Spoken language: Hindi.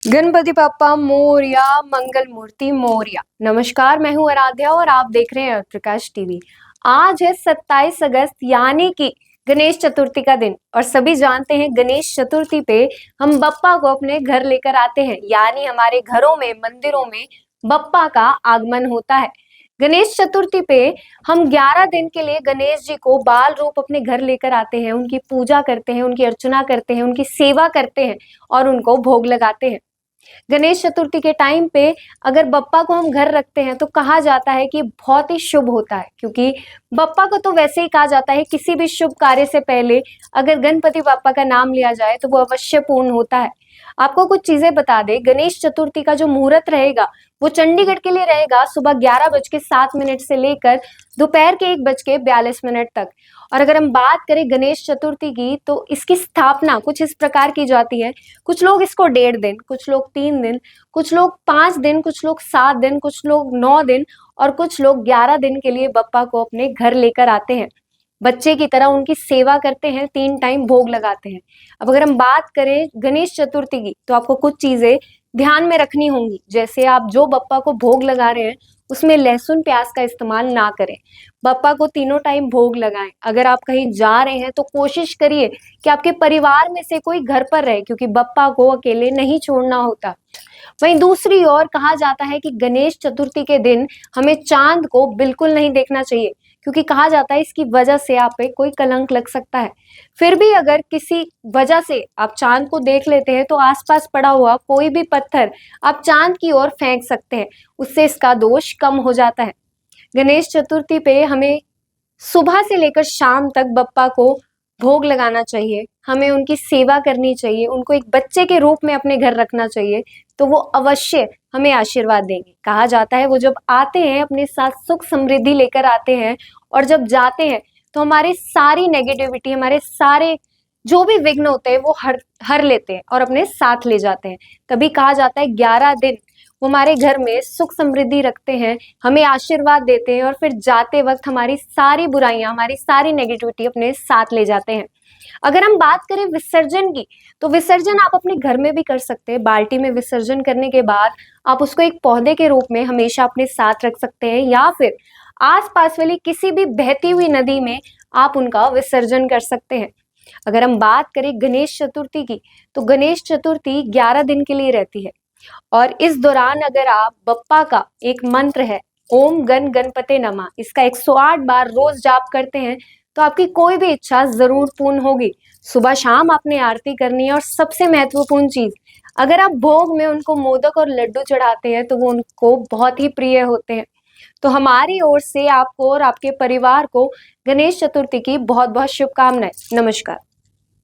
गणपति बाप्पा मोरया, मंगल मूर्ति मोरया। नमस्कार, मैं हूं आराध्या और आप देख रहे हैं प्रकाश टीवी। आज है 27 अगस्त यानी कि गणेश चतुर्थी का दिन और सभी जानते हैं गणेश चतुर्थी पे हम बप्पा को अपने घर लेकर आते हैं, यानी हमारे घरों में, मंदिरों में बप्पा का आगमन होता है। गणेश चतुर्थी पे हम 11 दिन के लिए गणेश जी को बाल रूप अपने घर लेकर आते हैं, उनकी पूजा करते हैं, उनकी अर्चना करते हैं, उनकी सेवा करते हैं और उनको भोग लगाते हैं। गणेश चतुर्थी के टाइम पे अगर बप्पा को हम घर रखते हैं तो कहा जाता है कि बहुत ही शुभ होता है, क्योंकि बप्पा को तो वैसे ही कहा जाता है किसी भी शुभ कार्य से पहले अगर गणपति बाप्पा का नाम लिया जाए तो वो अवश्य पूर्ण होता है। आपको कुछ चीजें बता दें, गणेश चतुर्थी का जो मुहूर्त रहेगा वो चंडीगढ़ के लिए रहेगा सुबह 11:07 से लेकर दोपहर के 1:42 तक। और अगर हम बात करें गणेश चतुर्थी की तो इसकी स्थापना कुछ इस प्रकार की जाती है। कुछ लोग इसको 1.5 दिन, कुछ लोग 3 दिन, कुछ लोग 5 दिन, कुछ लोग 7 दिन, कुछ लोग 9 दिन और कुछ लोग 11 दिन के लिए बप्पा को अपने घर लेकर आते हैं। बच्चे की तरह उनकी सेवा करते हैं, 3 टाइम भोग लगाते हैं। अब अगर हम बात करें गणेश चतुर्थी की तो आपको कुछ चीजें ध्यान में रखनी होंगी। जैसे आप जो बप्पा को भोग लगा रहे हैं उसमें लहसुन प्याज का इस्तेमाल ना करें। बप्पा को तीनों टाइम भोग लगाएं। अगर आप कहीं जा रहे हैं तो कोशिश करिए कि आपके परिवार में से कोई घर पर रहे, क्योंकि बप्पा को अकेले नहीं छोड़ना होता। वहीं दूसरी ओर कहा जाता है कि गणेश चतुर्थी के दिन हमें चांद को बिल्कुल नहीं देखना चाहिए, क्योंकि कहा जाता है इसकी वजह से आप पे कोई कलंक लग सकता है। फिर भी अगर किसी वजह से आप चांद को देख लेते हैं तो आसपास पड़ा हुआ कोई भी पत्थर आप चांद की ओर फेंक सकते हैं, उससे इसका दोष कम हो जाता है। गणेश चतुर्थी पे हमें सुबह से लेकर शाम तक बप्पा को भोग लगाना चाहिए, हमें उनकी सेवा करनी चाहिए, उनको एक बच्चे के रूप में अपने घर रखना चाहिए, तो वो अवश्य हमें आशीर्वाद देंगे। कहा जाता है वो जब आते हैं अपने साथ सुख समृद्धि लेकर आते हैं और जब जाते हैं तो हमारी सारी नेगेटिविटी, हमारे सारे जो भी विघ्न होते हैं वो हर लेते हैं और अपने साथ ले जाते हैं। तभी कहा जाता है 11 दिन वो हमारे घर में सुख समृद्धि रखते हैं, हमें आशीर्वाद देते हैं और फिर जाते वक्त हमारी सारी बुराइयां, हमारी सारी नेगेटिविटी अपने साथ ले जाते हैं। अगर हम बात करें विसर्जन की तो विसर्जन आप अपने घर में भी कर सकते हैं। बाल्टी में विसर्जन करने के बाद आप उसको एक पौधे के रूप में हमेशा अपने साथ रख सकते हैं, या फिर आसपास वाली किसी भी बहती हुई नदी में आप उनका विसर्जन कर सकते हैं। अगर हम बात करें गणेश चतुर्थी की तो गणेश चतुर्थी 11 दिन के लिए रहती है और इस दौरान अगर आप बप्पा का एक मंत्र है ओम गण गणपते नमः, इसका 108 बार रोज जाप करते हैं तो आपकी कोई भी इच्छा जरूर पूर्ण होगी। सुबह शाम आपने आरती करनी है और सबसे महत्वपूर्ण चीज, अगर आप भोग में उनको मोदक और लड्डू चढ़ाते हैं तो वो उनको बहुत ही प्रिय होते हैं। तो हमारी ओर से आपको और आपके परिवार को गणेश चतुर्थी की बहुत बहुत शुभकामनाएं। नमस्कार।